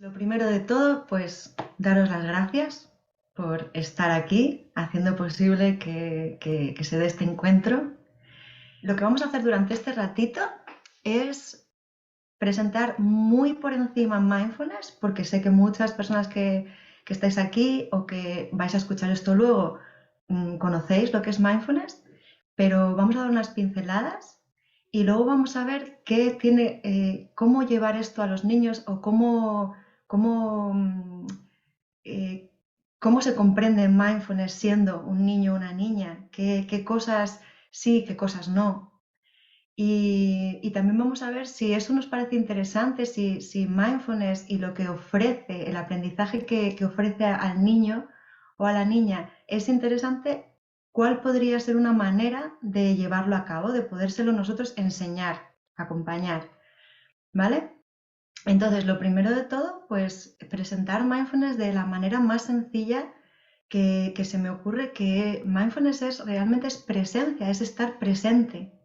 Lo primero de todo, pues daros las gracias por estar aquí, haciendo posible que se dé este encuentro. Lo que vamos a hacer durante este ratito es presentar muy por encima mindfulness, porque sé que muchas personas que estáis aquí o que vais a escuchar esto luego conocéis lo que es mindfulness, pero vamos a dar unas pinceladas y luego vamos a ver qué tiene, cómo llevar esto a los niños o cómo, eh, cómo se comprende mindfulness siendo un niño o una niña, qué cosas sí, qué cosas no. Y también vamos a ver si eso nos parece interesante, si mindfulness y lo que ofrece, el aprendizaje que ofrece al niño o a la niña es interesante, cuál podría ser una manera de llevarlo a cabo, de podérselo nosotros enseñar, acompañar, ¿vale? Entonces, lo primero de todo, pues presentar mindfulness de la manera más sencilla que se me ocurre, que mindfulness realmente es presencia, es estar presente,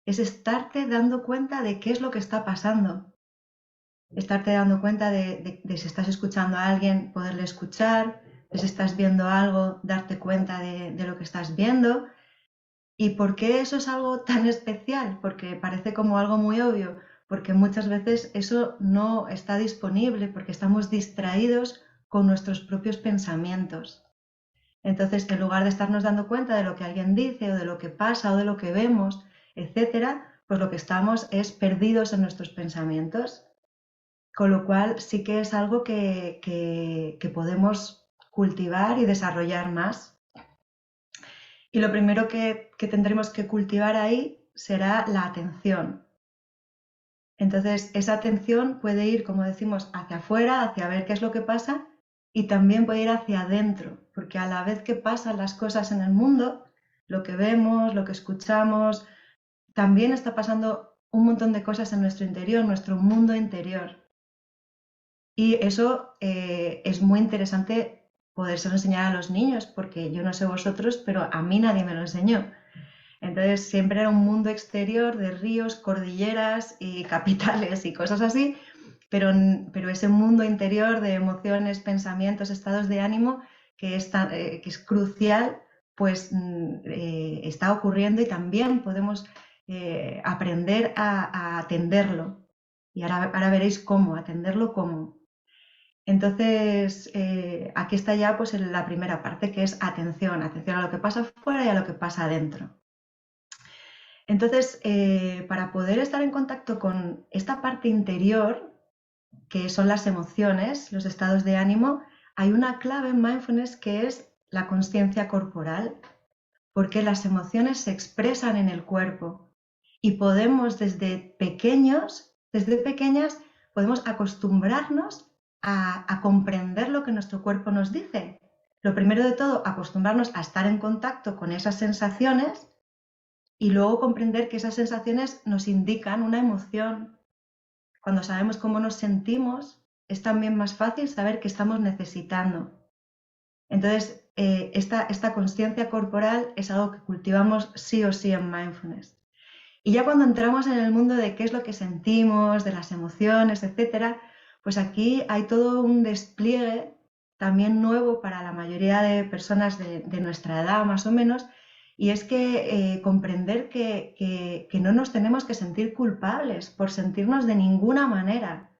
es estarte dando cuenta de qué es lo que está pasando, estarte dando cuenta de si estás escuchando a alguien, poderle escuchar, de si estás viendo algo, darte cuenta de lo que estás viendo. ¿Y por qué eso es algo tan especial? Porque parece como algo muy obvio, porque muchas veces eso no está disponible, porque estamos distraídos con nuestros propios pensamientos. Entonces, en lugar de estarnos dando cuenta de lo que alguien dice o de lo que pasa o de lo que vemos, etcétera, pues lo que estamos es perdidos en nuestros pensamientos. Con lo cual sí que es algo que podemos cultivar y desarrollar más. Y lo primero que tendremos que cultivar ahí será la atención. Entonces, esa atención puede ir, como decimos, hacia afuera, hacia ver qué es lo que pasa, y también puede ir hacia adentro, porque a la vez que pasan las cosas en el mundo, lo que vemos, lo que escuchamos, también está pasando un montón de cosas en nuestro interior, nuestro mundo interior. Y eso es muy interesante podérselo enseñar a los niños, porque yo no sé vosotros, pero a mí nadie me lo enseñó. Entonces siempre era un mundo exterior de ríos, cordilleras y capitales y cosas así, pero ese mundo interior de emociones, pensamientos, estados de ánimo que es crucial, pues está ocurriendo y también podemos aprender a atenderlo. Y ahora veréis cómo, atenderlo cómo. Entonces, aquí está ya pues la primera parte, que es atención, atención a lo que pasa afuera y a lo que pasa adentro. Entonces, para poder estar en contacto con esta parte interior, que son las emociones, los estados de ánimo, hay una clave en mindfulness que es la conciencia corporal, porque las emociones se expresan en el cuerpo y podemos desde pequeñas, podemos acostumbrarnos a comprender lo que nuestro cuerpo nos dice. Lo primero de todo, acostumbrarnos a estar en contacto con esas sensaciones y luego comprender que esas sensaciones nos indican una emoción. Cuando sabemos cómo nos sentimos, es también más fácil saber qué estamos necesitando. Entonces, esta conciencia corporal es algo que cultivamos sí o sí en mindfulness. Y ya cuando entramos en el mundo de qué es lo que sentimos, de las emociones, etcétera, pues aquí hay todo un despliegue también nuevo para la mayoría de personas de nuestra edad más o menos, y es que comprender que no nos tenemos que sentir culpables por sentirnos de ninguna manera,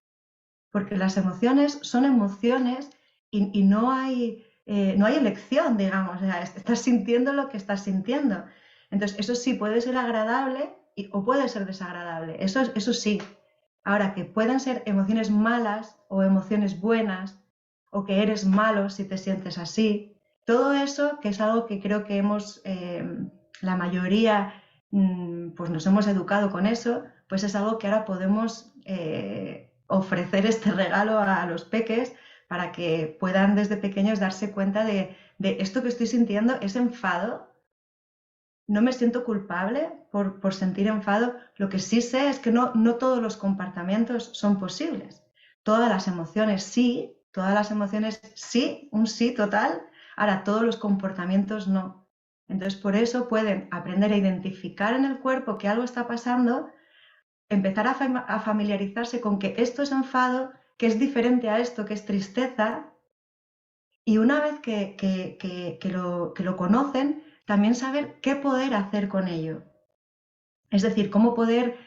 porque las emociones son emociones y no hay elección, digamos, o sea, estás sintiendo lo que estás sintiendo. Entonces, eso sí puede ser agradable o puede ser desagradable, eso sí. Ahora, que pueden ser emociones malas o emociones buenas, o que eres malo si te sientes así, todo eso, que es algo que creo que la mayoría, pues nos hemos educado con eso, pues es algo que ahora podemos ofrecer este regalo a los peques para que puedan desde pequeños darse cuenta de esto que estoy sintiendo es enfado, no me siento culpable por sentir enfado. Lo que sí sé es que no todos los comportamientos son posibles. Todas las emociones sí, un sí total. Ahora, todos los comportamientos no. Entonces, por eso pueden aprender a identificar en el cuerpo que algo está pasando, empezar a familiarizarse con que esto es enfado que es diferente a esto, que es tristeza, y una vez que lo conocen, también saber qué poder hacer con ello. Es decir, cómo poder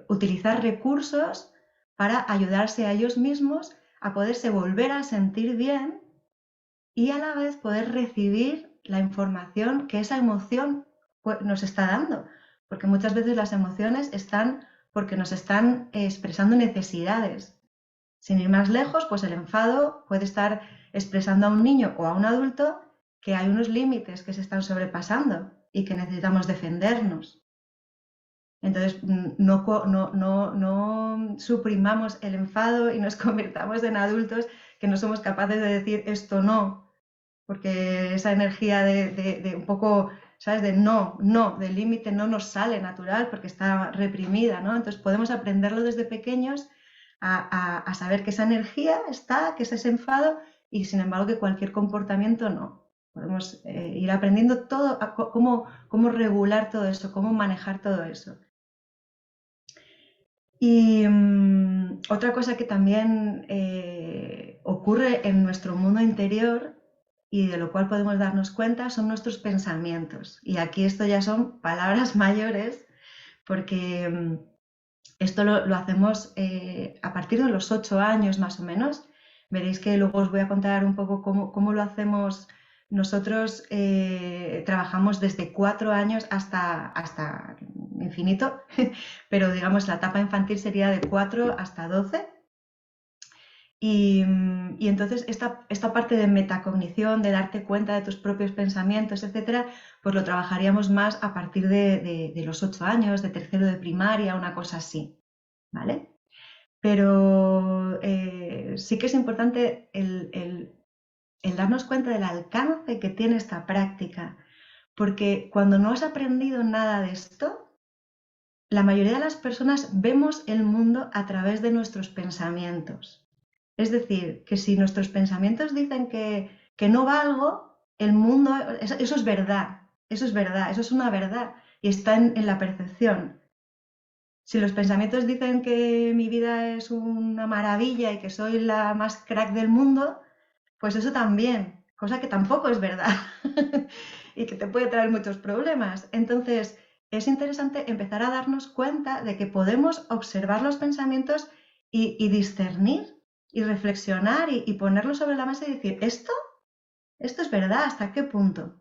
utilizar recursos para ayudarse a ellos mismos a poderse volver a sentir bien y a la vez poder recibir la información que esa emoción nos está dando. Porque muchas veces las emociones están porque nos están expresando necesidades. Sin ir más lejos, pues el enfado puede estar expresando a un niño o a un adulto que hay unos límites que se están sobrepasando y que necesitamos defendernos. Entonces, no suprimamos el enfado y nos convirtamos en adultos que no somos capaces de decir esto no, porque esa energía de un poco, ¿sabes? De no, del límite no nos sale natural porque está reprimida, ¿no? Entonces podemos aprenderlo desde pequeños a saber que esa energía está, que es ese enfado y sin embargo que cualquier comportamiento no. Podemos ir aprendiendo todo, cómo regular todo eso, cómo manejar todo eso. Y otra cosa que también ocurre en nuestro mundo interior y de lo cual podemos darnos cuenta son nuestros pensamientos. Y aquí esto ya son palabras mayores porque esto lo hacemos a partir de los 8 años más o menos. Veréis que luego os voy a contar un poco cómo lo hacemos. Nosotros trabajamos desde 4 años hasta infinito, pero digamos la etapa infantil sería de 4 hasta 12. Y entonces esta parte de metacognición, de darte cuenta de tus propios pensamientos, etcétera, pues lo trabajaríamos más a partir de los 8 años, de tercero de primaria, una cosa así, ¿vale? Pero sí que es importante el darnos cuenta del alcance que tiene esta práctica, porque cuando no has aprendido nada de esto, la mayoría de las personas vemos el mundo a través de nuestros pensamientos. Es decir, que si nuestros pensamientos dicen que no valgo, el mundo, eso es verdad, eso es una verdad y está en la percepción. Si los pensamientos dicen que mi vida es una maravilla y que soy la más crack del mundo, pues eso también, cosa que tampoco es verdad y que te puede traer muchos problemas. Entonces, es interesante empezar a darnos cuenta de que podemos observar los pensamientos y discernir y reflexionar y ponerlo sobre la mesa y decir, ¿esto es verdad? ¿Hasta qué punto?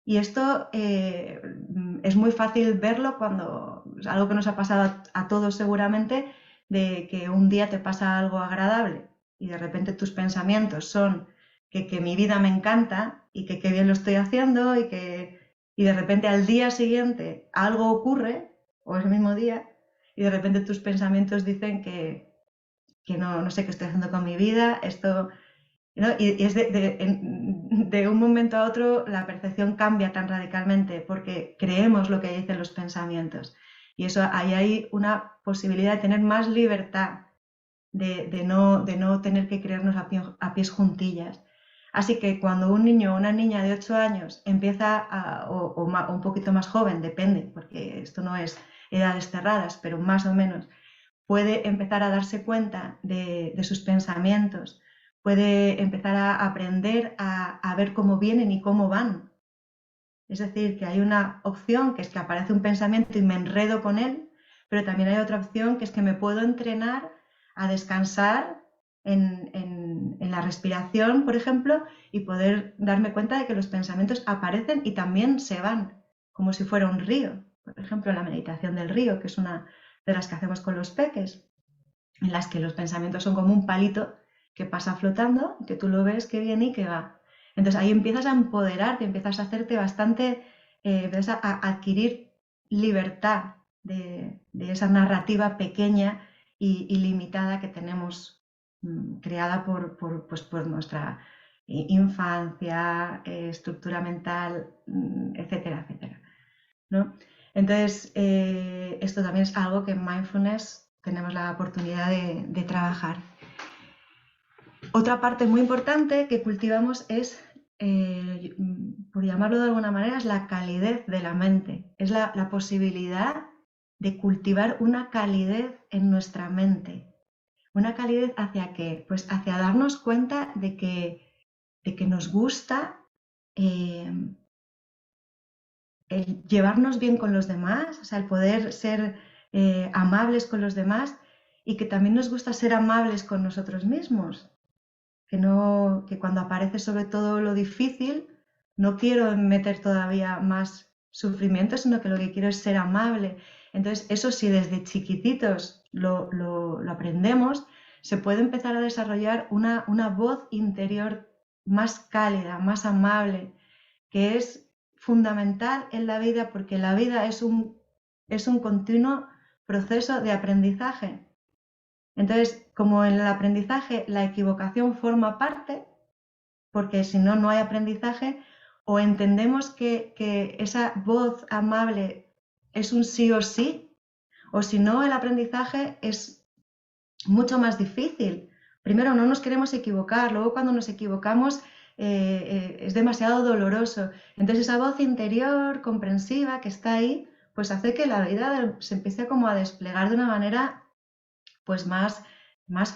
Y esto es muy fácil verlo cuando es algo que nos ha pasado a todos seguramente, de que un día te pasa algo agradable y de repente tus pensamientos son que mi vida me encanta y que qué bien lo estoy haciendo y de repente al día siguiente algo ocurre, o ese mismo día, y de repente tus pensamientos dicen que no sé qué estoy haciendo con mi vida, esto, ¿no? Y es de un momento a otro la percepción cambia tan radicalmente porque creemos lo que dicen los pensamientos. Y eso ahí hay una posibilidad de tener más libertad, de no tener que creernos a pies juntillas. Así que cuando un niño o una niña de 8 años empieza, o un poquito más joven, depende, porque esto no es edades cerradas, pero más o menos, puede empezar a darse cuenta de sus pensamientos, puede empezar a aprender a ver cómo vienen y cómo van. Es decir, que hay una opción que es que aparece un pensamiento y me enredo con él, pero también hay otra opción que es que me puedo entrenar a descansar en la respiración, por ejemplo, y poder darme cuenta de que los pensamientos aparecen y también se van, como si fuera un río. Por ejemplo, la meditación del río, que es una de las que hacemos con los peques, en las que los pensamientos son como un palito que pasa flotando, que tú lo ves que viene y que va. Entonces ahí empiezas a empoderarte, empiezas a hacerte bastante, empiezas a adquirir libertad de esa narrativa pequeña y limitada que tenemos creada por nuestra infancia, estructura mental, etcétera, etcétera, ¿no? Entonces, esto también es algo que en Mindfulness tenemos la oportunidad de trabajar. Otra parte muy importante que cultivamos es, por llamarlo de alguna manera, es la calidez de la mente. Es la posibilidad de cultivar una calidez en nuestra mente. una calidez hacia qué, pues hacia darnos cuenta de que nos gusta eh, el llevarnos bien con los demás, o sea, el poder ser amables con los demás y que también nos gusta ser amables con nosotros mismos, que no, que cuando aparece sobre todo lo difícil, no quiero meter todavía más sufrimiento, sino que lo que quiero es ser amable. Entonces, eso si desde chiquititos lo aprendemos, se puede empezar a desarrollar una voz interior más cálida, más amable, que es fundamental en la vida porque la vida es un continuo proceso de aprendizaje. Entonces, como en el aprendizaje la equivocación forma parte, porque si no, no hay aprendizaje, o entendemos que esa voz amable es un sí o sí, o si no, el aprendizaje es mucho más difícil. Primero, no nos queremos equivocar, luego cuando nos equivocamos es demasiado doloroso. Entonces esa voz interior, comprensiva, que está ahí, pues hace que la vida se empiece como a desplegar de una manera pues más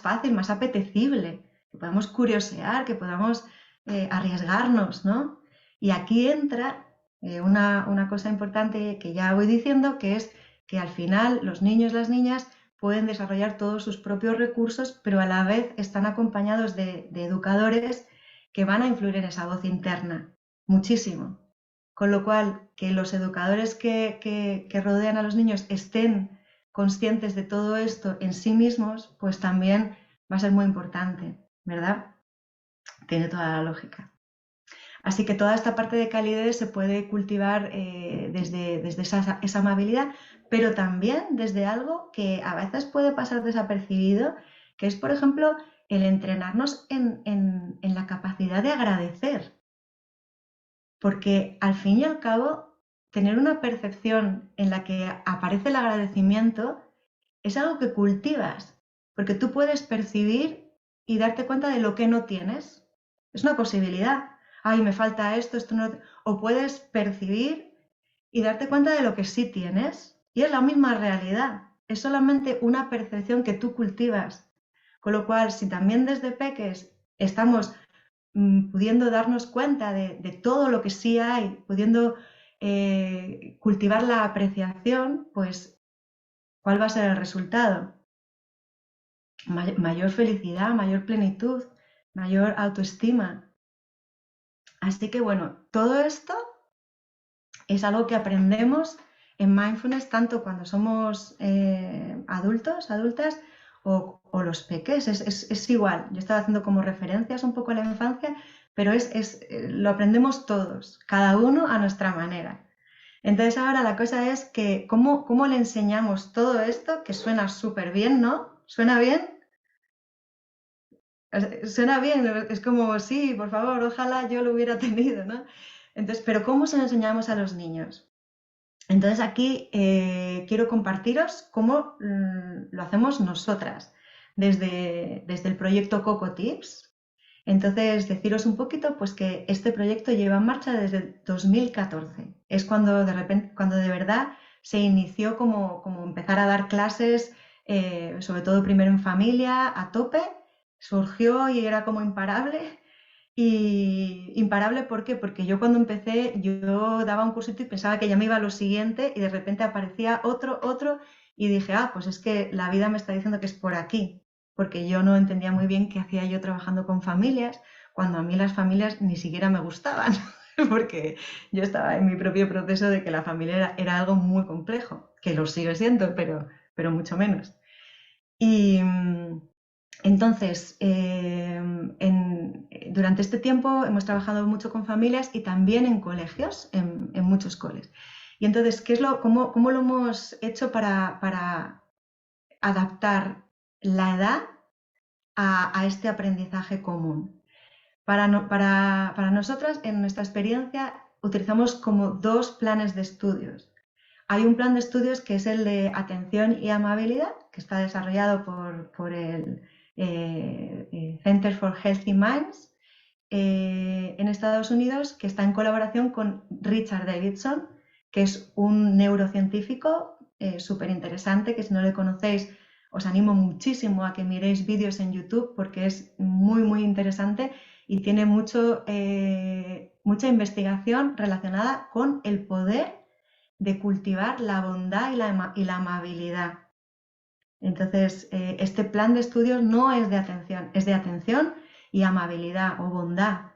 fácil, más apetecible, que podamos curiosear, que podamos arriesgarnos, ¿no? Y aquí entra una cosa importante que ya voy diciendo, que es que al final los niños y las niñas pueden desarrollar todos sus propios recursos, pero a la vez están acompañados de educadores que van a influir en esa voz interna muchísimo. Con lo cual, que los educadores que rodean a los niños estén conscientes de todo esto en sí mismos, pues también va a ser muy importante, ¿verdad? Tiene toda la lógica. Así que toda esta parte de calidez se puede cultivar desde esa amabilidad, pero también desde algo que a veces puede pasar desapercibido, que es, por ejemplo, el entrenarnos en la capacidad de agradecer. Porque al fin y al cabo, tener una percepción en la que aparece el agradecimiento es algo que cultivas, porque tú puedes percibir y darte cuenta de lo que no tienes. Es una posibilidad. Ay, me falta esto, esto no. O puedes percibir y darte cuenta de lo que sí tienes. Y es la misma realidad. Es solamente una percepción que tú cultivas. Con lo cual, si también desde peques estamos pudiendo darnos cuenta de todo lo que sí hay, pudiendo cultivar la apreciación, pues, ¿cuál va a ser el resultado? Mayor felicidad, mayor plenitud, mayor autoestima. Así que bueno, todo esto es algo que aprendemos en mindfulness tanto cuando somos adultos, adultas o los peques. Es igual. Yo estaba haciendo como referencias un poco a la infancia, pero lo aprendemos todos, cada uno a nuestra manera. Entonces ahora la cosa es que ¿cómo le enseñamos todo esto? Que suena súper bien, ¿no? ¿Suena bien? Suena bien, es como, sí, por favor, ojalá yo lo hubiera tenido, ¿no? Entonces, pero ¿cómo se lo enseñamos a los niños? Entonces aquí quiero compartiros cómo lo hacemos nosotras desde el proyecto Coco Tips. Entonces, deciros un poquito pues que este proyecto lleva en marcha desde 2014. Es cuando cuando de verdad se inició como empezar a dar clases, sobre todo primero en familia, a tope. Surgió y era como imparable. Y imparable, ¿por qué? Porque yo cuando empecé, yo daba un cursito y pensaba que ya me iba a lo siguiente y de repente aparecía otro y dije, pues es que la vida me está diciendo que es por aquí, porque yo no entendía muy bien qué hacía yo trabajando con familias, cuando a mí las familias ni siquiera me gustaban, porque yo estaba en mi propio proceso de que la familia era algo muy complejo, que lo sigue siendo, pero mucho menos. Y entonces, durante este tiempo hemos trabajado mucho con familias y también en colegios, en muchos coles. Y entonces, cómo lo hemos hecho para adaptar la edad a este aprendizaje común? Para nosotras, en nuestra experiencia, utilizamos como dos planes de estudios. Hay un plan de estudios que es el de atención y amabilidad, que está desarrollado por el Center for Healthy Minds en Estados Unidos, que está en colaboración con Richard Davidson, que es un neurocientífico súper interesante, que si no le conocéis Os animo muchísimo a que miréis vídeos en YouTube porque es muy, muy interesante y tiene mucha investigación relacionada con el poder de cultivar la bondad y la amabilidad. Entonces, este plan de estudios no es de atención y amabilidad o bondad.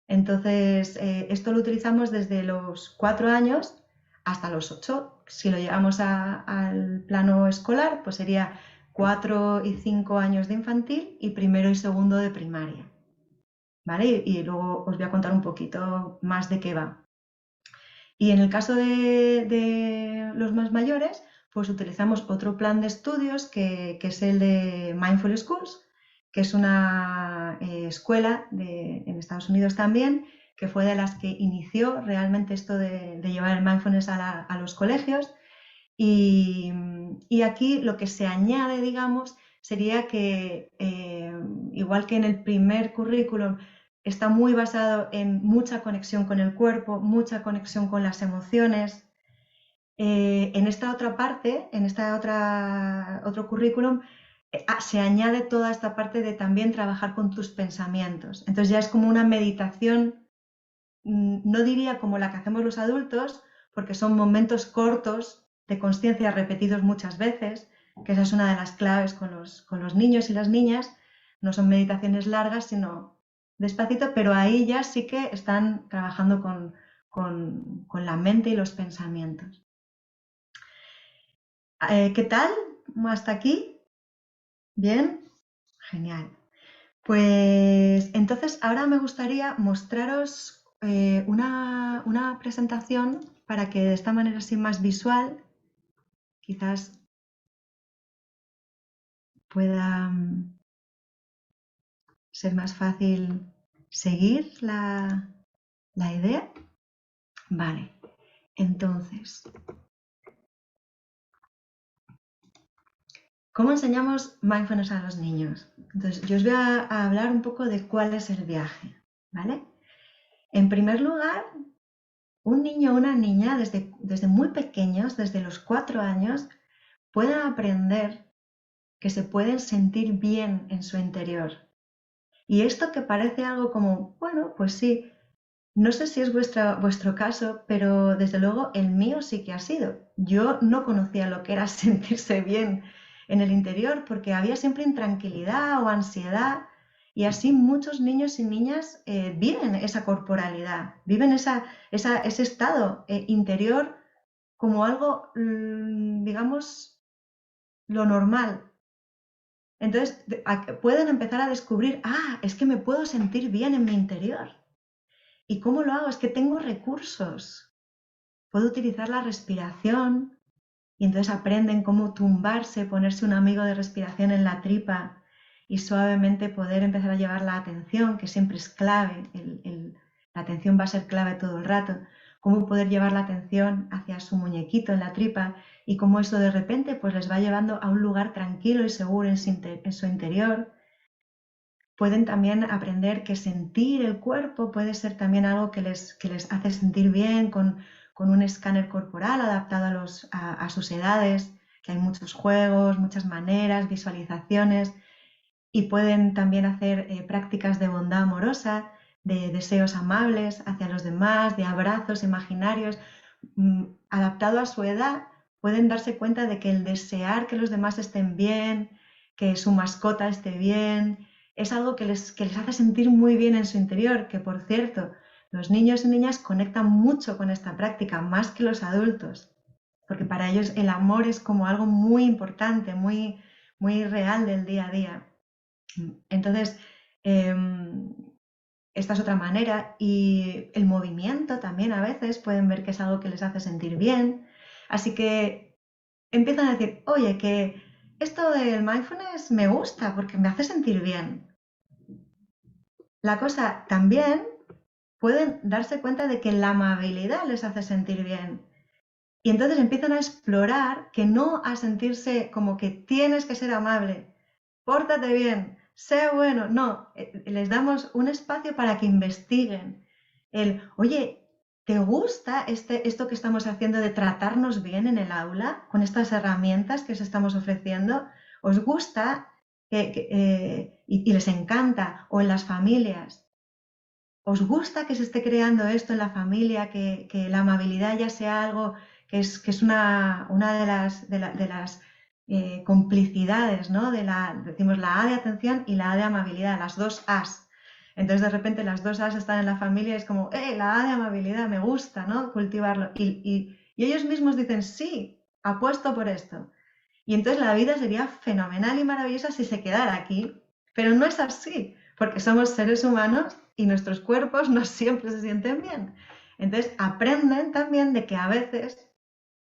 Entonces, esto lo utilizamos desde los 4 años hasta los 8. Si lo llevamos al plano escolar, pues sería 4 y 5 años de infantil y primero y segundo de primaria. ¿Vale? Y luego os voy a contar un poquito más de qué va. Y en el caso de los más mayores, pues utilizamos otro plan de estudios que es el de Mindful Schools, que es una escuela en Estados Unidos también, que fue de las que inició realmente esto de llevar el mindfulness a los colegios. Y aquí lo que se añade, digamos, sería que, igual que en el primer currículum, está muy basado en mucha conexión con el cuerpo, mucha conexión con las emociones. En esta otra parte, en otro currículum, se añade toda esta parte de también trabajar con tus pensamientos. Entonces ya es como una meditación, no diría como la que hacemos los adultos, porque son momentos cortos de conciencia repetidos muchas veces, que esa es una de las claves con los niños y las niñas. No son meditaciones largas, sino despacito, pero ahí ya sí que están trabajando con la mente y los pensamientos. ¿Qué tal? ¿Hasta aquí? ¿Bien? Genial. Pues entonces ahora me gustaría mostraros una presentación para que de esta manera así más visual quizás pueda ser más fácil seguir la idea. Vale, entonces, ¿cómo enseñamos mindfulness a los niños? Entonces, yo os voy a hablar un poco de cuál es el viaje, ¿vale? En primer lugar, un niño o una niña desde muy pequeños, desde los 4 años, pueden aprender que se pueden sentir bien en su interior. Y esto que parece algo como, bueno, pues sí, no sé si es vuestro caso, pero desde luego el mío sí que ha sido. Yo no conocía lo que era sentirse bien en el interior porque había siempre intranquilidad o ansiedad y así muchos niños y niñas viven esa corporalidad, viven ese estado interior como algo, digamos, lo normal. Entonces pueden empezar a descubrir, es que me puedo sentir bien en mi interior. ¿Y cómo lo hago? Es que tengo recursos. Puedo utilizar la respiración y entonces aprenden cómo tumbarse, ponerse un amigo de respiración en la tripa y suavemente poder empezar a llevar la atención, que siempre es clave, la atención va a ser clave todo el rato, cómo poder llevar la atención hacia su muñequito en la tripa y cómo eso de repente pues les va llevando a un lugar tranquilo y seguro en su interior. Pueden también aprender que sentir el cuerpo puede ser también algo que les hace sentir bien con un escáner corporal adaptado a sus edades, que hay muchos juegos, muchas maneras, visualizaciones, y pueden también hacer prácticas de bondad amorosa, de deseos amables hacia los demás, de abrazos imaginarios, adaptado a su edad. Pueden darse cuenta de que el desear que los demás estén bien, que su mascota esté bien, es algo que les hace sentir muy bien en su interior, que por cierto, los niños y niñas conectan mucho con esta práctica, más que los adultos, porque para ellos el amor es como algo muy importante, muy, muy real del día a día. Entonces, esta es otra manera, y el movimiento también a veces pueden ver que es algo que les hace sentir bien, así que empiezan a decir, oye, que esto del mindfulness me gusta porque me hace sentir bien. La cosa también pueden darse cuenta de que la amabilidad les hace sentir bien. Y entonces empiezan a explorar que no a sentirse como que tienes que ser amable, pórtate bien, sé bueno. No, les damos un espacio para que investiguen. Oye, ¿te gusta esto que estamos haciendo de tratarnos bien en el aula con estas herramientas que os estamos ofreciendo? ¿Os gusta y les encanta? ¿O en las familias? ¿Os gusta que se esté creando esto en la familia, que la amabilidad ya sea algo que es una de las complicidades, ¿no? Decimos la A de atención y la A de amabilidad, las dos As. Entonces de repente las dos As están en la familia y es como, la A de amabilidad, me gusta, ¿no? Cultivarlo. Y ellos mismos dicen, sí, apuesto por esto. Y entonces la vida sería fenomenal y maravillosa si se quedara aquí, pero no es así, porque somos seres humanos y nuestros cuerpos no siempre se sienten bien. Entonces aprenden también de que a veces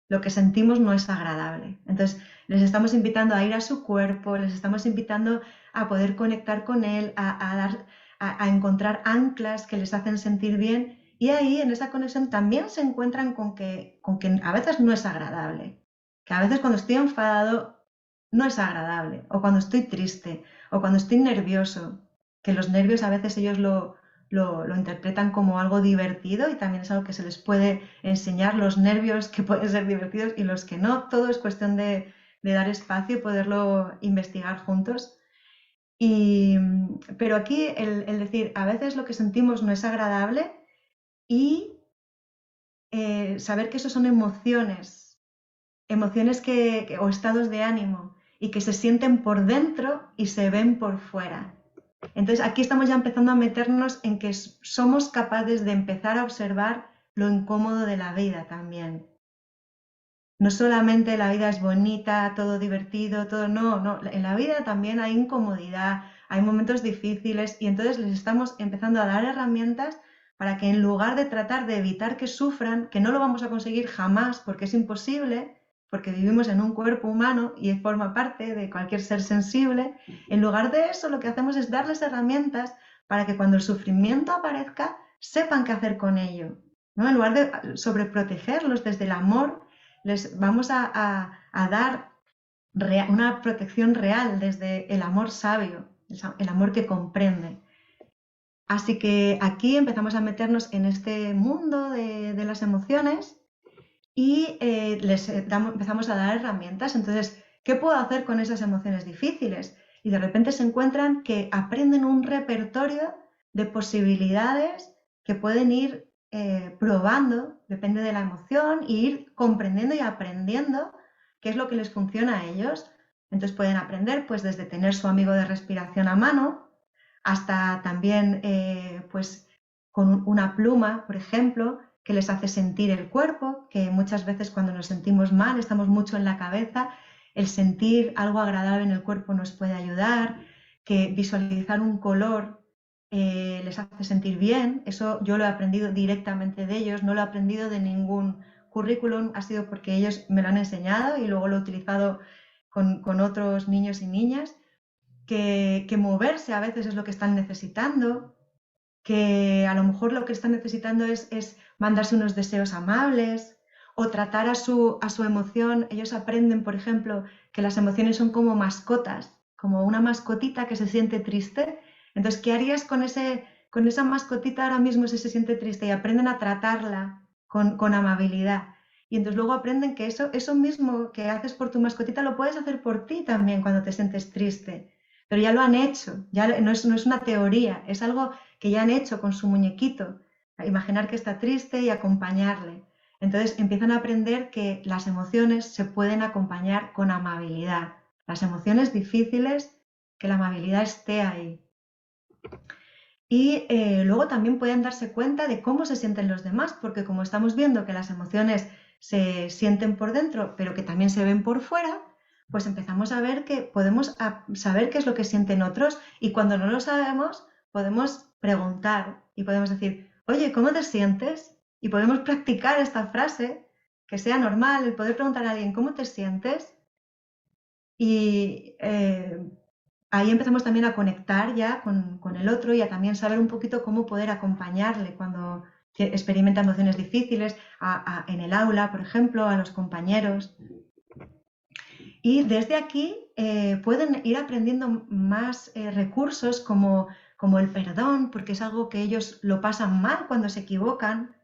lo que sentimos no es agradable. Entonces les estamos invitando a ir a su cuerpo, les estamos invitando a poder conectar con él, a encontrar anclas que les hacen sentir bien, y ahí en esa conexión también se encuentran con que a veces no es agradable, que a veces cuando estoy enfadado no es agradable, o cuando estoy triste, o cuando estoy nervioso, que los nervios a veces ellos lo interpretan como algo divertido y también es algo que se les puede enseñar, los nervios que pueden ser divertidos y los que no. Todo es cuestión de dar espacio y poderlo investigar juntos. Pero aquí el decir, a veces lo que sentimos no es agradable y saber que eso son emociones o estados de ánimo y que se sienten por dentro y se ven por fuera. Entonces aquí estamos ya empezando a meternos en que somos capaces de empezar a observar lo incómodo de la vida también. No solamente la vida es bonita, todo divertido, todo, no, en la vida también hay incomodidad, hay momentos difíciles y entonces les estamos empezando a dar herramientas para que en lugar de tratar de evitar que sufran, que no lo vamos a conseguir jamás porque es imposible, porque vivimos en un cuerpo humano y forma parte de cualquier ser sensible, en lugar de eso lo que hacemos es darles herramientas para que cuando el sufrimiento aparezca sepan qué hacer con ello, ¿no? En lugar de sobreprotegerlos desde el amor, les vamos a dar una protección real desde el amor sabio, el amor que comprende. Así que aquí empezamos a meternos en este mundo de las emociones y empezamos a dar herramientas. Entonces, ¿qué puedo hacer con esas emociones difíciles? Y de repente se encuentran que aprenden un repertorio de posibilidades que pueden ir probando, depende de la emoción, e ir comprendiendo y aprendiendo qué es lo que les funciona a ellos. Entonces pueden aprender pues desde tener su amigo de respiración a mano hasta también pues con una pluma, por ejemplo, que les hace sentir el cuerpo, que muchas veces cuando nos sentimos mal, estamos mucho en la cabeza, el sentir algo agradable en el cuerpo nos puede ayudar, que visualizar un color les hace sentir bien. Eso yo lo he aprendido directamente de ellos, no lo he aprendido de ningún currículum, ha sido porque ellos me lo han enseñado y luego lo he utilizado con otros niños y niñas, que moverse a veces es lo que están necesitando, que a lo mejor lo que están necesitando es mandarse unos deseos amables o tratar a su emoción. Ellos aprenden, por ejemplo, que las emociones son como mascotas, como una mascotita que se siente triste. Entonces, ¿qué harías con esa mascotita ahora mismo si se siente triste? Y aprenden a tratarla con amabilidad. Y entonces luego aprenden que eso mismo que haces por tu mascotita lo puedes hacer por ti también cuando te sientes triste. Pero ya lo han hecho, ya no es una teoría, es algo que ya han hecho con su muñequito, a imaginar que está triste y acompañarle. Entonces empiezan a aprender que las emociones se pueden acompañar con amabilidad. Las emociones difíciles, que la amabilidad esté ahí. Y luego también pueden darse cuenta de cómo se sienten los demás, porque como estamos viendo que las emociones se sienten por dentro, pero que también se ven por fuera, pues empezamos a ver que podemos saber qué es lo que sienten otros y cuando no lo sabemos podemos preguntar y podemos decir, oye, ¿cómo te sientes? Y podemos practicar esta frase, que sea normal, el poder preguntar a alguien, ¿cómo te sientes? Y ahí empezamos también a conectar ya con el otro y a también saber un poquito cómo poder acompañarle cuando experimenta emociones difíciles, en el aula, por ejemplo, a los compañeros. Y desde aquí pueden ir aprendiendo más recursos como el perdón, porque es algo que ellos lo pasan mal cuando se equivocan.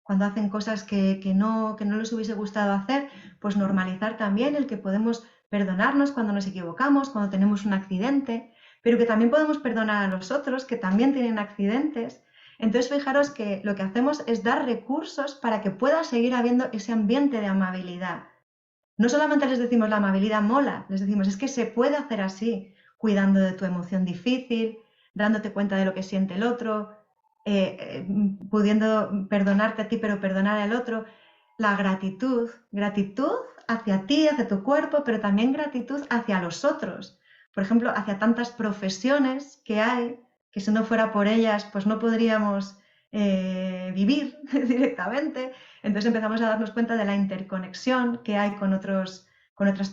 cuando hacen cosas que no les hubiese gustado hacer, pues normalizar también el que podemos perdonarnos cuando nos equivocamos, cuando tenemos un accidente, pero que también podemos perdonar a los otros que también tienen accidentes. Entonces, fijaros que lo que hacemos es dar recursos para que pueda seguir habiendo ese ambiente de amabilidad. No solamente les decimos la amabilidad mola, les decimos es que se puede hacer así, cuidando de tu emoción difícil, dándote cuenta de lo que siente el otro, pudiendo perdonarte a ti, pero perdonar al otro. La gratitud, gratitud hacia ti, hacia tu cuerpo, pero también gratitud hacia los otros. Por ejemplo, hacia tantas profesiones que hay, que si no fuera por ellas, pues no podríamos vivir directamente. Entonces empezamos a darnos cuenta de la interconexión que hay con otras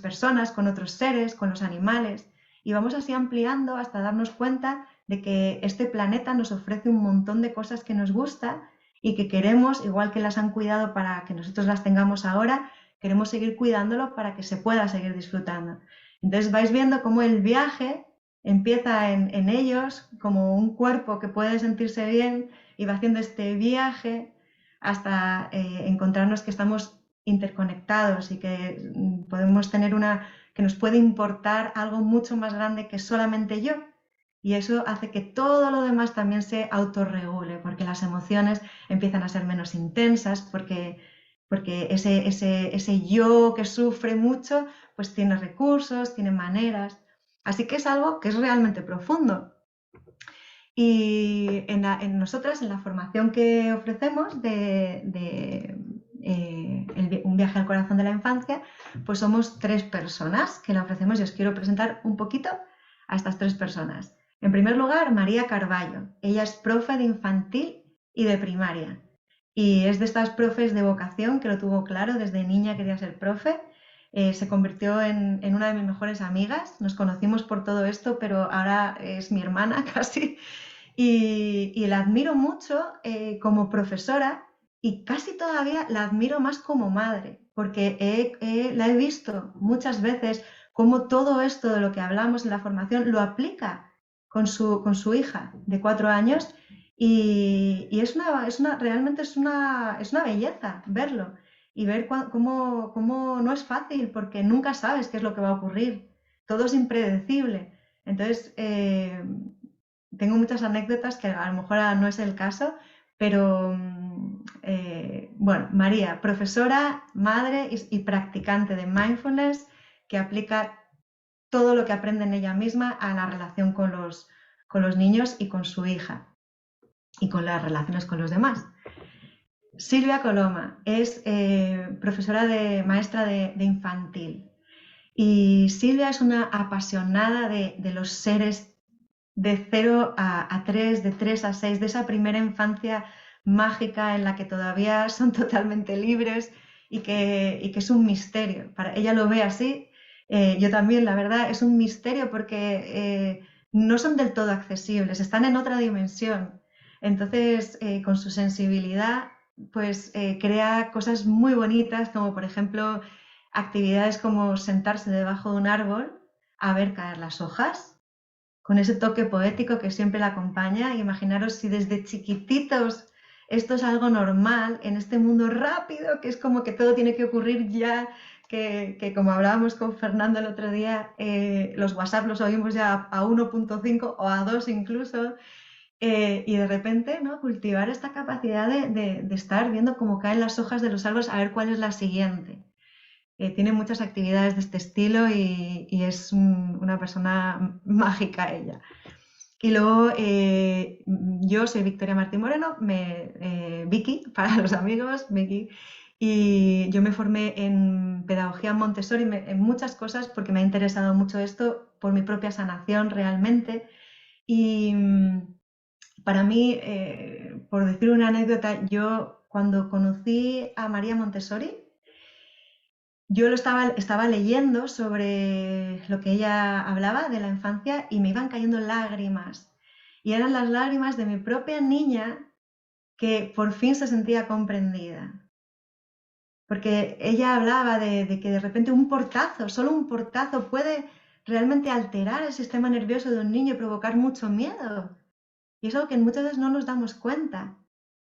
personas, con otros seres, con los animales. Y vamos así ampliando hasta darnos cuenta de que este planeta nos ofrece un montón de cosas que nos gusta y que queremos, igual que las han cuidado para que nosotros las tengamos ahora, queremos seguir cuidándolo para que se pueda seguir disfrutando. Entonces vais viendo cómo el viaje empieza en ellos, como un cuerpo que puede sentirse bien y va haciendo este viaje hasta encontrarnos que estamos interconectados y que podemos tener que nos puede importar algo mucho más grande que solamente yo. Y eso hace que todo lo demás también se autorregule, porque las emociones empiezan a ser menos intensas, porque ese yo que sufre mucho, pues tiene recursos, tiene maneras. Así que es algo que es realmente profundo. Y en nosotras, en la formación que ofrecemos un viaje al corazón de la infancia, pues somos 3 personas que la ofrecemos y os quiero presentar un poquito a estas 3 personas. En primer lugar, María Carballo. Ella es profe de infantil y de primaria. Y es de estas profes de vocación que lo tuvo claro, desde niña quería ser profe. Se convirtió en una de mis mejores amigas. Nos conocimos por todo esto, pero ahora es mi hermana casi. Y la admiro mucho como profesora y casi todavía la admiro más como madre, porque la he visto muchas veces cómo todo esto de lo que hablamos en la formación lo aplica con su hija de 4 años y realmente es una belleza verlo y ver cómo no es fácil porque nunca sabes qué es lo que va a ocurrir, todo es impredecible. Entonces, tengo muchas anécdotas que a lo mejor no es el caso, pero bueno, María, profesora, madre y practicante de mindfulness que aplica todo lo que aprende en ella misma a la relación con los niños y con su hija y con las relaciones con los demás. Silvia Coloma es profesora maestra de infantil y Silvia es una apasionada de los seres de 0 a 3, de 3 a 6, de esa primera infancia mágica en la que todavía son totalmente libres y que es un misterio. Para ella lo ve así, yo también, la verdad, es un misterio porque no son del todo accesibles, están en otra dimensión. Entonces, con su sensibilidad, pues crea cosas muy bonitas, como por ejemplo actividades como sentarse debajo de un árbol a ver caer las hojas con ese toque poético que siempre la acompaña. Imaginaros si desde chiquititos esto es algo normal en este mundo rápido, que es como que todo tiene que ocurrir ya, que como hablábamos con Fernando el otro día, los WhatsApp los oímos ya a 1.5 o a 2 incluso, y de repente, ¿no?, cultivar esta capacidad de estar viendo cómo caen las hojas de los árboles a ver cuál es la siguiente. Tiene muchas actividades de este estilo y es una persona mágica ella. Y luego yo soy Victoria Martín Moreno, Vicky, para los amigos, Vicky, y yo me formé en pedagogía Montessori, en muchas cosas, porque me ha interesado mucho esto por mi propia sanación realmente. Y para mí, por decir una anécdota, yo cuando conocí a María Montessori, yo estaba leyendo sobre lo que ella hablaba de la infancia y me iban cayendo lágrimas. Y eran las lágrimas de mi propia niña que por fin se sentía comprendida. Porque ella hablaba de que de repente un portazo, solo un portazo puede realmente alterar el sistema nervioso de un niño y provocar mucho miedo. Y es algo que muchas veces no nos damos cuenta.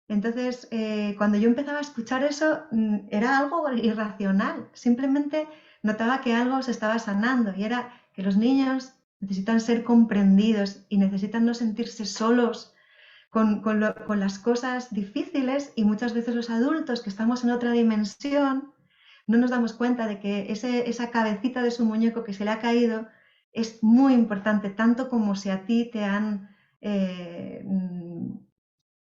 Entonces, cuando yo empezaba a escuchar eso, era algo irracional. Simplemente notaba que algo se estaba sanando y era que los niños necesitan ser comprendidos y necesitan no sentirse solos con las cosas difíciles, y muchas veces los adultos que estamos en otra dimensión no nos damos cuenta de que esa cabecita de su muñeco que se le ha caído es muy importante, tanto como si a ti te han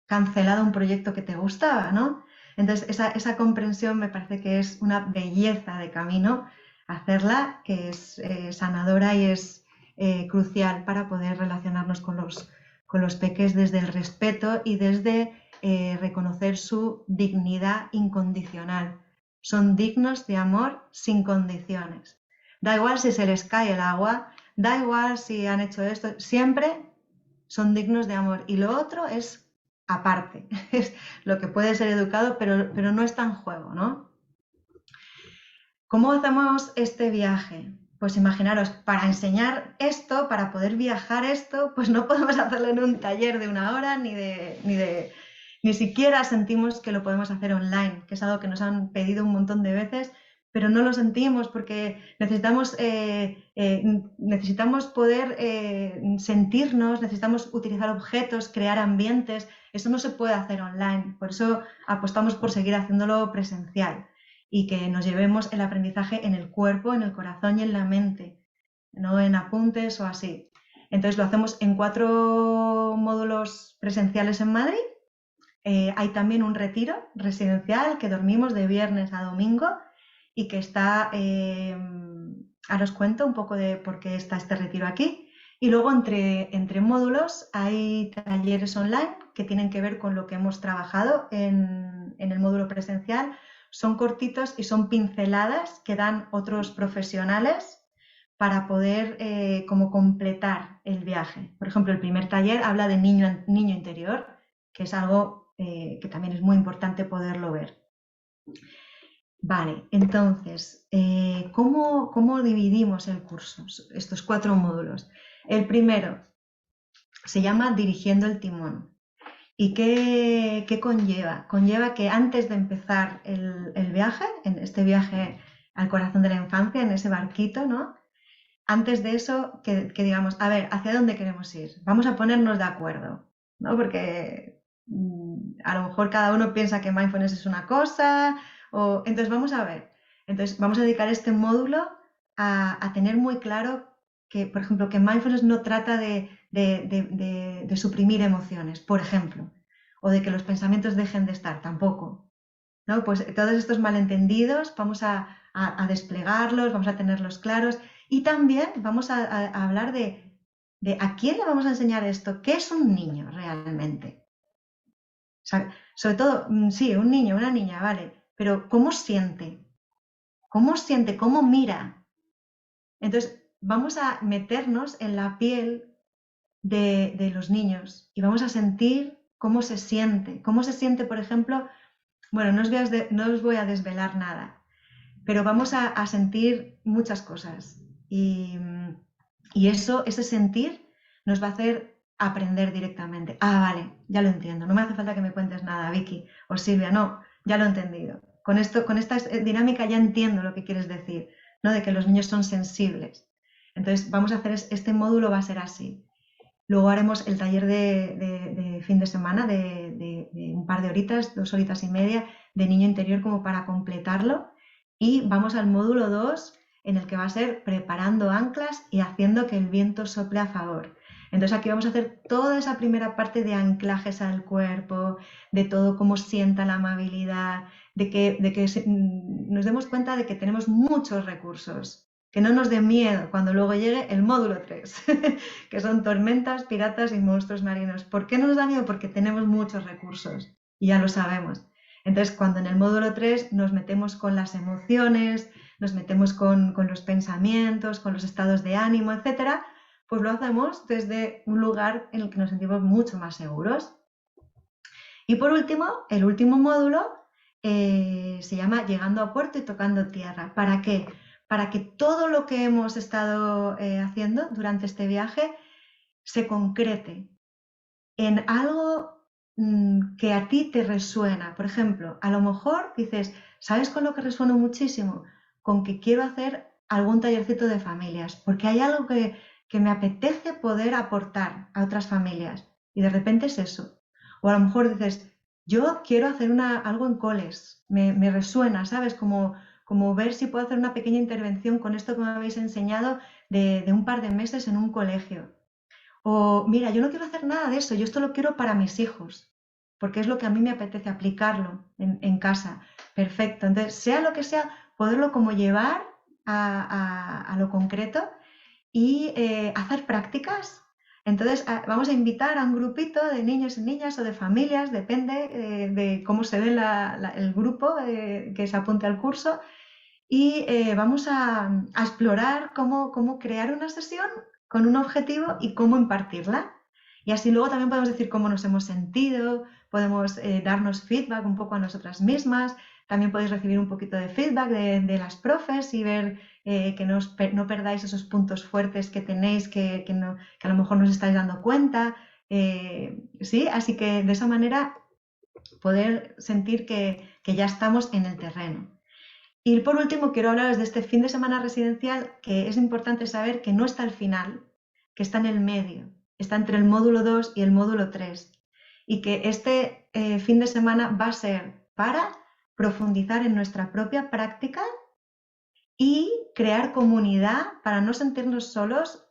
cancelado un proyecto que te gustaba, ¿no? Entonces, esa comprensión me parece que es una belleza de camino hacerla, que es sanadora y es crucial para poder relacionarnos con los peques desde el respeto y desde reconocer su dignidad incondicional. Son dignos de amor sin condiciones. Da igual si se les cae el agua, da igual si han hecho esto, siempre son dignos de amor. Y lo otro es aparte, es lo que puede ser educado, pero no está en juego, ¿no? ¿Cómo hacemos este viaje? Pues imaginaros, para enseñar esto, para poder viajar esto, pues no podemos hacerlo en un taller de una hora, ni siquiera sentimos que lo podemos hacer online, que es algo que nos han pedido un montón de veces, pero no lo sentimos porque necesitamos poder sentirnos, necesitamos utilizar objetos, crear ambientes. Eso no se puede hacer online, por eso apostamos por seguir haciéndolo presencial y que nos llevemos el aprendizaje en el cuerpo, en el corazón y en la mente, no en apuntes o así. Entonces lo hacemos en 4 módulos presenciales en Madrid. Hay también un retiro residencial que dormimos de viernes a domingo y que está, ahora os cuento un poco de por qué está este retiro aquí. Y luego entre módulos hay talleres online que tienen que ver con lo que hemos trabajado en el módulo presencial. Son cortitos y son pinceladas que dan otros profesionales para poder como completar el viaje. Por ejemplo, el primer taller habla de niño interior, que es algo que también es muy importante poderlo ver. Vale, entonces, ¿cómo dividimos el curso? Estos 4 módulos. El primero se llama Dirigiendo el timón. ¿Y qué conlleva? Conlleva que antes de empezar el viaje, en este viaje al corazón de la infancia, en ese barquito, ¿no? Antes de eso, que digamos, a ver, ¿hacia dónde queremos ir? Vamos a ponernos de acuerdo, ¿no? Porque a lo mejor cada uno piensa que mindfulness es una cosa, entonces vamos a ver. Entonces vamos a dedicar este módulo a tener muy claro que, por ejemplo, que mindfulness no trata de suprimir emociones, por ejemplo, o de que los pensamientos dejen de estar, tampoco, ¿no? Pues todos estos malentendidos vamos a desplegarlos, vamos a tenerlos claros y también vamos a hablar de a quién le vamos a enseñar esto, qué es un niño realmente. O sea, sobre todo, sí, un niño, una niña, vale, pero ¿cómo siente? ¿Cómo siente? ¿Cómo mira? Entonces, vamos a meternos en la piel de los niños y vamos a sentir cómo se siente. Cómo se siente, por ejemplo, bueno, no os voy a desvelar nada, pero vamos a sentir muchas cosas y ese sentir nos va a hacer aprender directamente. Ah, vale, ya lo entiendo, no me hace falta que me cuentes nada, Vicky o Silvia, no, ya lo he entendido. Con esta dinámica ya entiendo lo que quieres decir, ¿no? De que los niños son sensibles. Entonces vamos a hacer, este módulo va a ser así. Luego haremos el taller de fin de semana de un par de horitas, 2 horitas y media, de niño interior como para completarlo. Y vamos al módulo 2, en el que va a ser preparando anclas y haciendo que el viento sople a favor. Entonces aquí vamos a hacer toda esa primera parte de anclajes al cuerpo, de todo cómo sienta la amabilidad, de que nos demos cuenta de que tenemos muchos recursos, que no nos dé miedo cuando luego llegue el módulo 3, que son tormentas, piratas y monstruos marinos. ¿Por qué no nos da miedo? Porque tenemos muchos recursos y ya lo sabemos. Entonces, cuando en el módulo 3 nos metemos con las emociones, nos metemos con los pensamientos, con los estados de ánimo, etcétera, pues lo hacemos desde un lugar en el que nos sentimos mucho más seguros. Y por último, el último módulo se llama Llegando a puerto y tocando tierra. ¿Para qué? Para que todo lo que hemos estado haciendo durante este viaje se concrete en algo que a ti te resuena. Por ejemplo, a lo mejor dices, ¿sabes con lo que resueno muchísimo? Con que quiero hacer algún tallercito de familias, porque hay algo que me apetece poder aportar a otras familias. Y de repente es eso. O a lo mejor dices, yo quiero hacer algo en coles, me resuena, ¿sabes? Como ver si puedo hacer una pequeña intervención con esto que me habéis enseñado de un par de meses en un colegio. O mira, yo no quiero hacer nada de eso, yo esto lo quiero para mis hijos, porque es lo que a mí me apetece aplicarlo en casa. Perfecto. Entonces, sea lo que sea, poderlo como llevar a lo concreto y hacer prácticas. Entonces, vamos a invitar a un grupito de niños y niñas o de familias, depende de cómo se ve el grupo que se apunte al curso, y vamos a explorar cómo crear una sesión con un objetivo y cómo impartirla. Y así luego también podemos decir cómo nos hemos sentido, podemos darnos feedback un poco a nosotras mismas, también podéis recibir un poquito de feedback de las profes y ver que no perdáis esos puntos fuertes que tenéis, que a lo mejor no os estáis dando cuenta. Sí, así que de esa manera poder sentir que ya estamos en el terreno. Y por último, quiero hablaros de este fin de semana residencial, que es importante saber que no está al final, que está en el medio, está entre el módulo 2 y el módulo 3, y que este fin de semana va a ser para profundizar en nuestra propia práctica y crear comunidad para no sentirnos solas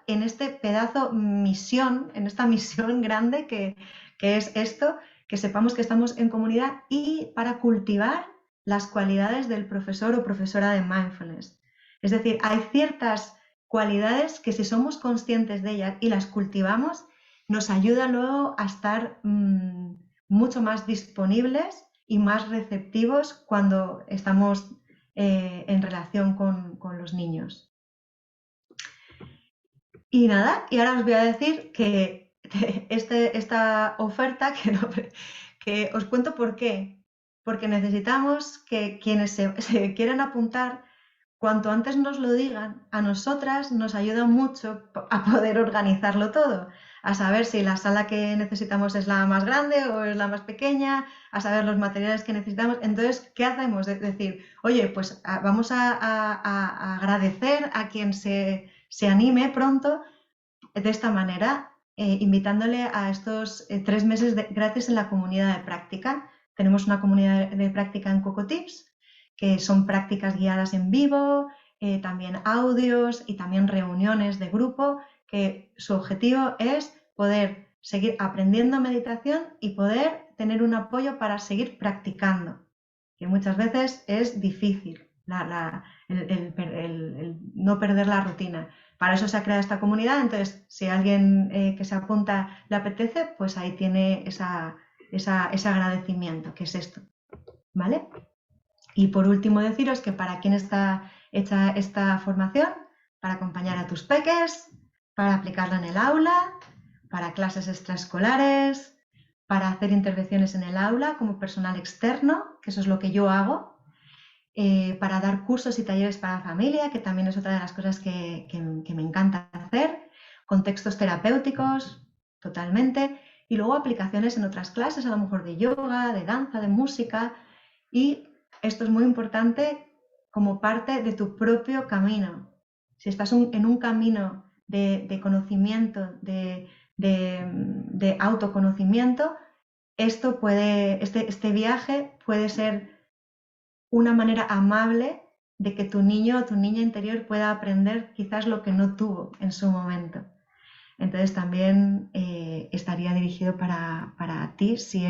en este pedazo misión, en esta misión grande que es esto, que sepamos que estamos en comunidad y para cultivar las cualidades del profesor o profesora de mindfulness. Es decir, hay ciertas cualidades que si somos conscientes de ellas y las cultivamos, nos ayuda luego a estar mucho más disponibles y más receptivos cuando estamos en relación con los niños. Y nada, y ahora os voy a decir que esta oferta, que os cuento por qué. Porque necesitamos que quienes se quieran apuntar, cuanto antes nos lo digan, a nosotras nos ayuda mucho a poder organizarlo todo, a saber si la sala que necesitamos es la más grande o es la más pequeña, a saber los materiales que necesitamos. Entonces, ¿qué hacemos? Es decir, oye, pues vamos a agradecer a quien se anime pronto de esta manera, invitándole a estos 3 meses gratis en la comunidad de práctica. Tenemos una comunidad de práctica en Cocotips, que son prácticas guiadas en vivo, también audios y también reuniones de grupo, que su objetivo es poder seguir aprendiendo meditación y poder tener un apoyo para seguir practicando, que muchas veces es difícil el no perder la rutina. Para eso se ha creado esta comunidad, entonces si alguien que se apunta le apetece, pues ahí tiene ese agradecimiento, que es esto, ¿vale? Y por último deciros que para quién está hecha esta formación, para acompañar a tus peques, para aplicarla en el aula, para clases extraescolares, para hacer intervenciones en el aula como personal externo, que eso es lo que yo hago, para dar cursos y talleres para la familia, que también es otra de las cosas que me encanta hacer, contextos terapéuticos, totalmente, y luego aplicaciones en otras clases, a lo mejor de yoga, de danza, de música, y esto es muy importante como parte de tu propio camino. Si estás en un camino de conocimiento, de autoconocimiento, este viaje puede ser una manera amable de que tu niño o tu niña interior pueda aprender quizás lo que no tuvo en su momento. Entonces también estaría dirigido para ti si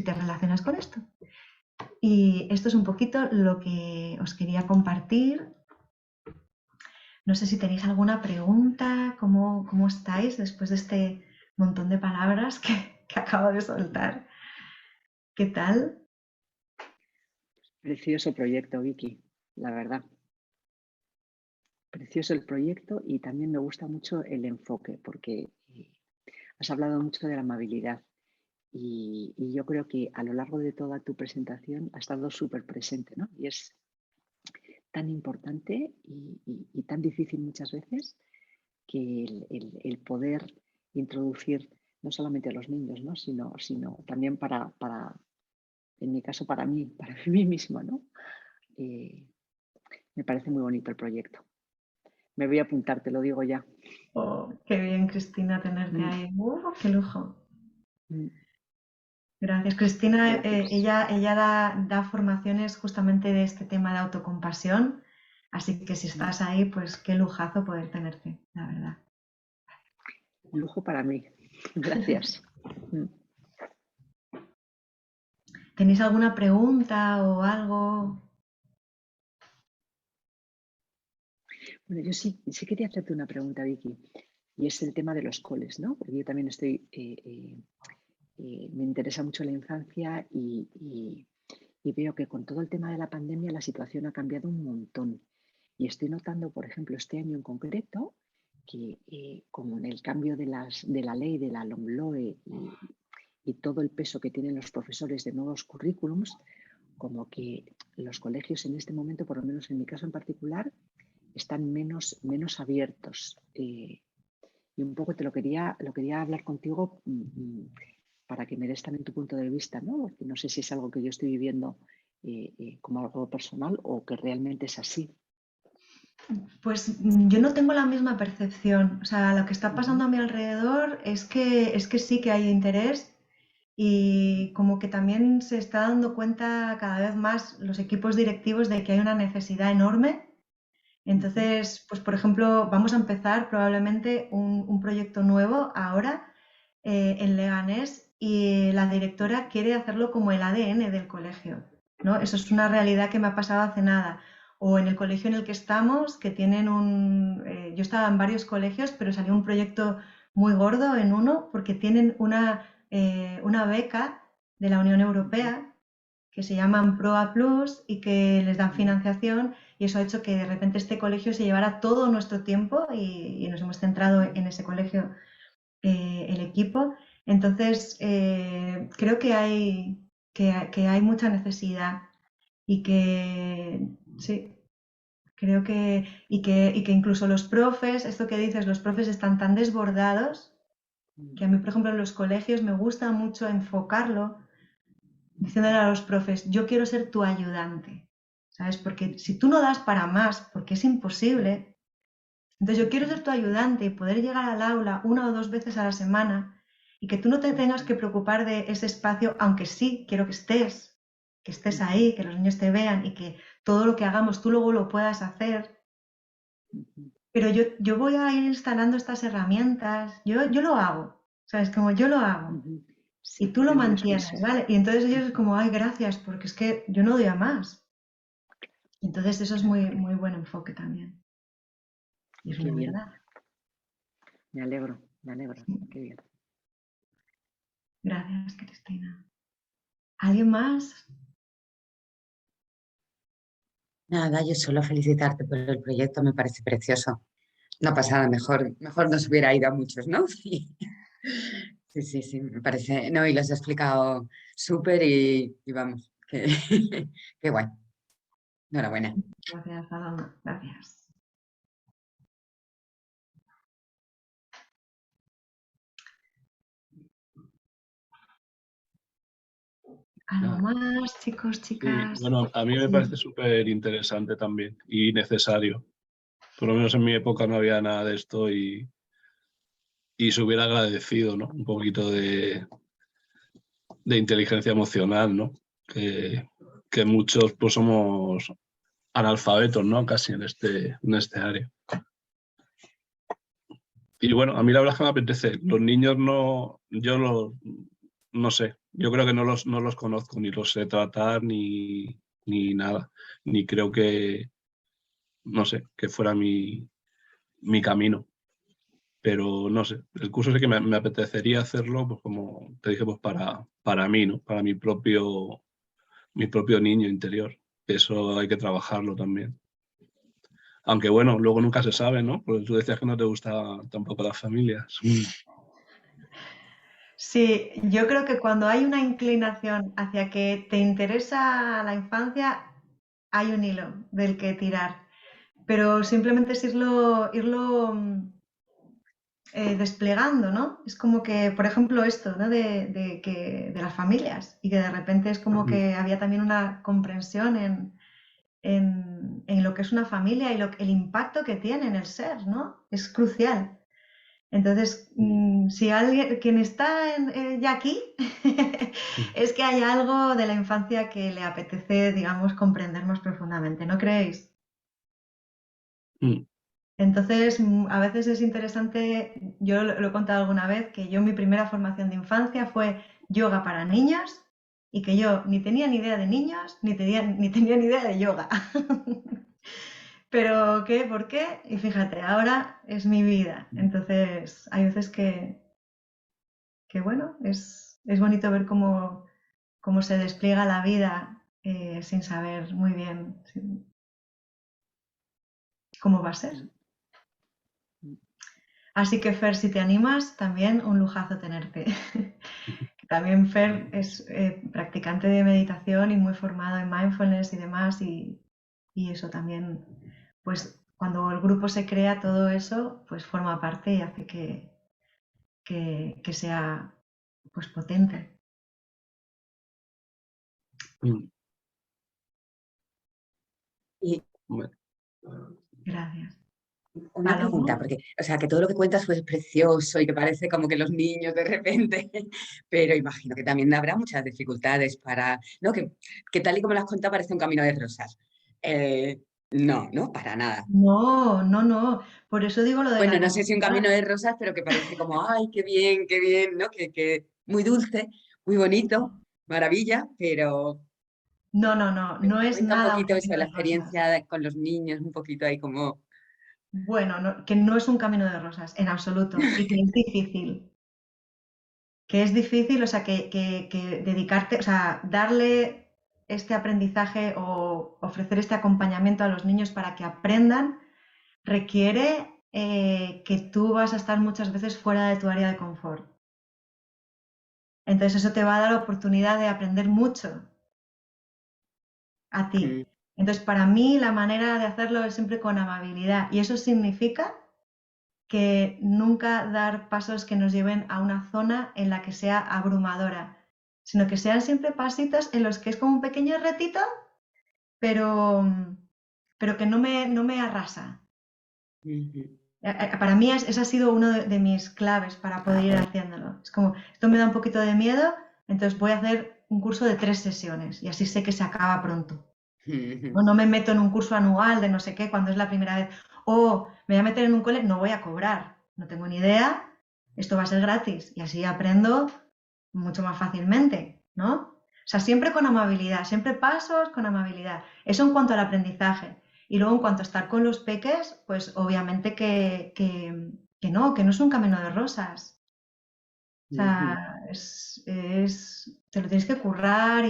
te relacionas con esto. Y esto es un poquito lo que os quería compartir. No sé si tenéis alguna pregunta, cómo estáis después de este montón de palabras que acabo de soltar. ¿Qué tal? Precioso proyecto, Vicky, la verdad. Precioso el proyecto y también me gusta mucho el enfoque porque has hablado mucho de la amabilidad y yo creo que a lo largo de toda tu presentación ha estado súper presente, ¿no? Y es tan importante y tan difícil muchas veces que el poder introducir no solamente a los niños, ¿no? Sino también en mi caso, para mí, para mí misma, ¿no? Me parece muy bonito el proyecto. Me voy a apuntar, te lo digo ya. Oh, qué bien, Cristina, tenerte Mm, ahí. ¡Qué lujo! mm, Gracias, Cristina. gracias. Ella da formaciones justamente de este tema de autocompasión, así que si Mm, estás ahí, pues qué lujazo poder tenerte, la verdad. lujo para mí. Gracias. Mm. ¿Tenéis alguna pregunta o algo? Bueno, yo sí quería hacerte una pregunta, Vicky, y es el tema de los coles, ¿no? Porque yo también me interesa mucho la infancia y veo que con todo el tema de la pandemia la situación ha cambiado un montón. Y estoy notando, por ejemplo, este año en concreto, que como en el cambio de la ley de la LOMLOE y todo el peso que tienen los profesores de nuevos currículums, como que los colegios en este momento, por lo menos en mi caso en particular, están menos abiertos. Y un poco lo quería hablar contigo para que me des también tu punto de vista, ¿no? Porque no sé si es algo que yo estoy viviendo como algo personal o que realmente es así. Pues yo no tengo la misma percepción. O sea, lo que está pasando Ujú, a mi alrededor es que sí que hay interés y como que también se está dando cuenta cada vez más los equipos directivos de que hay una necesidad enorme. ujú, Entonces, pues por ejemplo, vamos a empezar probablemente un proyecto nuevo ahora en Leganés y la directora quiere hacerlo como el ADN del colegio, ¿no? Eso es una realidad que me ha pasado hace nada. O en el colegio en el que estamos, que tienen yo estaba en varios colegios, pero salió un proyecto muy gordo en uno porque tienen una beca de la Unión ujú, Europea que se llaman PROA Plus y que les dan ujú, financiación y eso ha hecho que de repente este colegio se llevara todo nuestro tiempo y nos hemos centrado ujú, en ese colegio, el equipo. Entonces, creo que hay mucha necesidad y que, sí, creo y que incluso los profes, esto que dices, los profes están tan desbordados ujú, que a mí, por ejemplo, en los colegios me gusta mucho enfocarlo diciéndole a los profes, yo quiero ser tu ayudante, ¿sabes? Porque si tú no das para más, porque es imposible, entonces yo quiero ujú, ser tu ayudante y poder llegar al aula una o dos veces a la semana y que tú no te tengas ujú, que preocupar de ese espacio, aunque sí quiero que estés ujú, ahí, que los niños te vean y que todo lo que hagamos tú luego lo puedas hacer. ujú, Pero yo voy a ir instalando estas herramientas, yo lo hago, ¿sabes? Como yo lo hago ujú. y Sí, tú lo tendrías mantienes, prisa. ¿vale? Y entonces ellos es Ujú, como, ay, gracias, porque es que yo no doy a más. Entonces eso es claro, muy, claro. muy buen enfoque también. Y es Qué una bien. verdad. Me alegro. Qué bien. Gracias, Cristina. ¿Alguien más? Nada, yo solo felicitarte por el proyecto, me parece precioso. No pasa nada, mejor nos hubiera ido a muchos, ¿no? Sí, sí, sí, me parece. No, y los he explicado súper y vamos, que, qué guay. Enhorabuena. Gracias, Alma. Gracias. ¿Algo Nada. más, chicos, Sí, chicas? bueno, a mí me Sí. parece súper interesante también y necesario. Por lo menos en mi época no había nada de esto y se hubiera agradecido, ¿no? Un poquito de inteligencia emocional, ¿no? Que muchos pues somos analfabetos, ¿no? Casi en este área. Y bueno, a mí la verdad es que me apetece. Los niños no sé, yo creo que no los conozco, ni los sé tratar, ni nada. Ni creo que, no sé, que fuera mi camino. Pero no sé, el curso sí que me apetecería hacerlo, pues como te dije, pues para mí, ¿no? Para mi propio niño interior. Eso hay que trabajarlo también. Aunque bueno, luego nunca se sabe, ¿no? Porque tú decías que no te gustan tampoco las familias. Sí, yo creo que cuando hay una inclinación hacia que te interesa la infancia, hay un hilo del que tirar. Pero simplemente es irlo desplegando, ¿no? Es como que, por ejemplo, esto, ¿no? De las familias y que de repente es como que había también una comprensión en lo que es una familia y el impacto que tiene en el ser, ¿no? Es crucial. Entonces, si alguien, quien está ya aquí, es que hay algo de la infancia que le apetece, digamos, comprender más profundamente, ¿no creéis? Entonces, a veces es interesante, yo lo he contado alguna vez, que yo mi primera formación de infancia fue yoga para niños y que yo ni tenía ni idea de niños, ni tenía ni idea de yoga. Pero, ¿qué? ¿Por qué? Y fíjate, ahora es mi vida. Entonces, hay veces que bueno, es bonito ver cómo se despliega la vida sin saber muy bien cómo va a ser. Así que Fer, si te animas, también un lujazo tenerte. También Fer es practicante de meditación y muy formado en mindfulness y demás, y eso también, pues cuando el grupo se crea, todo eso pues forma parte y hace que sea pues potente. Y Gracias. una pregunta, porque, o sea, que todo lo que cuentas fue precioso y que parece como que los niños de repente, pero imagino que también habrá muchas dificultades para, ¿no? Que tal y como las cuenta parece un camino de rosas. No, no, para nada. No, no, no. Por eso digo lo de la Bueno, no sé si un camino comunidad. de rosas, pero que parece como, ay, qué bien, ¿no? Que muy dulce, muy bonito, maravilla, pero No, no, no, no es cuenta un nada un poquito eso, camino la de rosas. experiencia con los niños, un poquito ahí como... Bueno, que no es un camino de rosas, en absoluto, y que es difícil. Que es difícil, o sea, que dedicarte, o sea, darle este aprendizaje o ofrecer este acompañamiento a los niños para que aprendan requiere que tú vas a estar muchas veces fuera de tu área de confort. Entonces eso te va a dar la oportunidad de aprender mucho a ti. Entonces para mí la manera de hacerlo es siempre con amabilidad y eso significa que nunca dar pasos que nos lleven a una zona en la que sea abrumadora, sino que sean siempre pasitos en los que es como un pequeño retito, pero, pero que no me arrasa. Para mí ese ha sido uno de mis claves para poder ir haciéndolo. Es como, esto me da un poquito de miedo, entonces voy a hacer un curso de 3 sesiones y así sé que se acaba pronto. No me meto en un curso anual de no sé qué cuando es la primera vez. O me voy a meter en un cole, no voy a cobrar, no tengo ni idea, esto va a ser gratis y así aprendo mucho más fácilmente, ¿no? O sea, siempre con amabilidad, siempre pasos con amabilidad. Eso en cuanto al aprendizaje. Y luego en cuanto a estar con los peques, pues obviamente que no es un camino de rosas. O sea, te lo tienes que currar,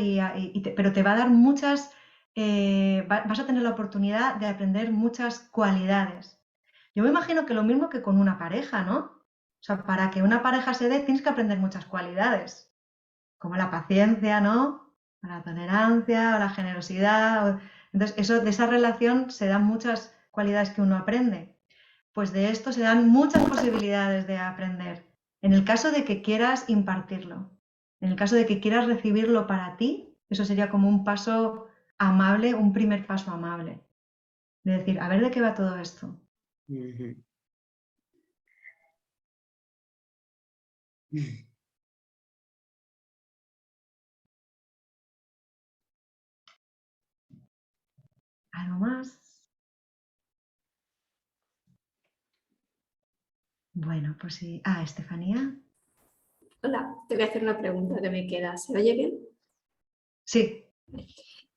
pero te va a dar muchas, vas a tener la oportunidad de aprender muchas cualidades. Yo me imagino que lo mismo que con una pareja, ¿no? O sea, para que una pareja se dé, tienes que aprender muchas cualidades, como la paciencia, ¿no? O la tolerancia, o la generosidad. Entonces, de esa relación se dan muchas cualidades que uno aprende. Pues de esto se dan muchas posibilidades de aprender. En el caso de que quieras impartirlo, en el caso de que quieras recibirlo para ti, eso sería como un paso amable, un primer paso amable. De decir, a ver de qué va todo esto. ¿Algo más? Bueno, pues sí. Ah, Estefanía. Hola, te voy a hacer una pregunta que me queda. ¿Se oye bien? Sí.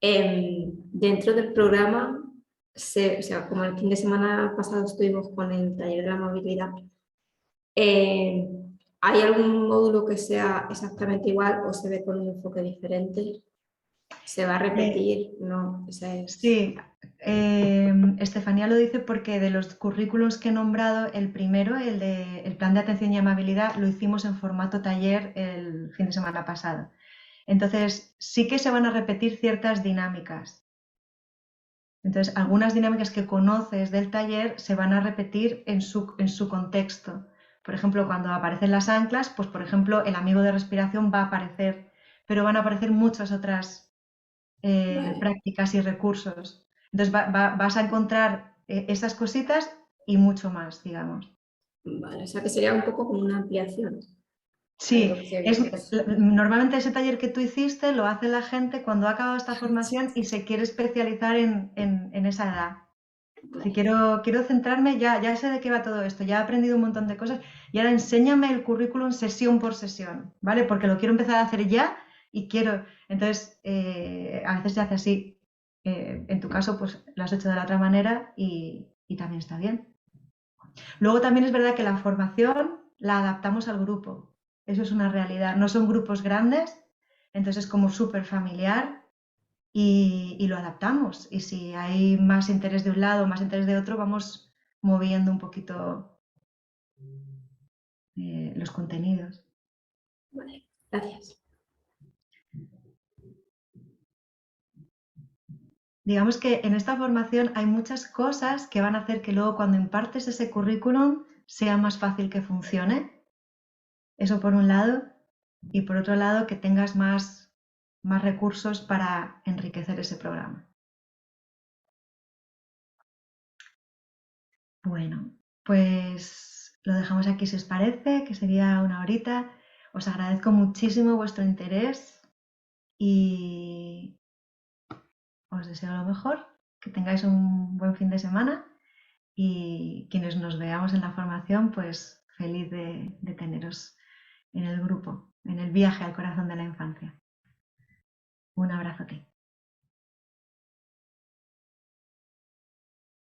Dentro del programa, o sea, como el fin de semana pasado estuvimos con el taller de la movilidad, ¿hay algún módulo que sea exactamente igual o se ve con un enfoque diferente? ¿Se va a repetir? No, Sí, Estefanía lo dice porque de los currículos que he nombrado, el primero, el plan de atención y amabilidad, lo hicimos en formato taller el fin de semana pasado. Entonces, sí que se van a repetir ciertas dinámicas. Entonces, algunas dinámicas que conoces del taller se van a repetir en su contexto, Por ejemplo, cuando aparecen las anclas, pues por ejemplo, el amigo de respiración va a aparecer, pero van a aparecer muchas otras Vale. prácticas y recursos. Entonces vas a encontrar esas cositas y mucho más, digamos. Vale, o sea que sería un poco como una ampliación. Sí, Lo que se dice. normalmente ese taller que tú hiciste lo hace la gente cuando ha acabado esta formación y se quiere especializar en esa edad. Si quiero centrarme, ya sé de qué va todo esto, ya he aprendido un montón de cosas y ahora enséñame el currículum sesión por sesión, ¿vale? Porque lo quiero empezar a hacer ya y quiero. Entonces, a veces se hace así. En tu caso, pues lo has hecho de la otra manera y también está bien. Luego también es verdad que la formación la adaptamos al grupo. Eso es una realidad. No son grupos grandes, entonces es como súper familiar y lo adaptamos. Y si hay más interés de un lado, más interés de otro, vamos moviendo un poquito los contenidos. Vale, gracias. Digamos que en esta formación hay muchas cosas que van a hacer que luego cuando impartes ese currículum sea más fácil que funcione. Eso por un lado. Y por otro lado, que tengas más recursos para enriquecer ese programa. Bueno, pues lo dejamos aquí si os parece, que sería una horita. Os agradezco muchísimo vuestro interés y os deseo lo mejor, que tengáis un buen fin de semana y quienes nos veamos en la formación, pues feliz de teneros en el grupo, en el viaje al corazón de la infancia. Un abrazote.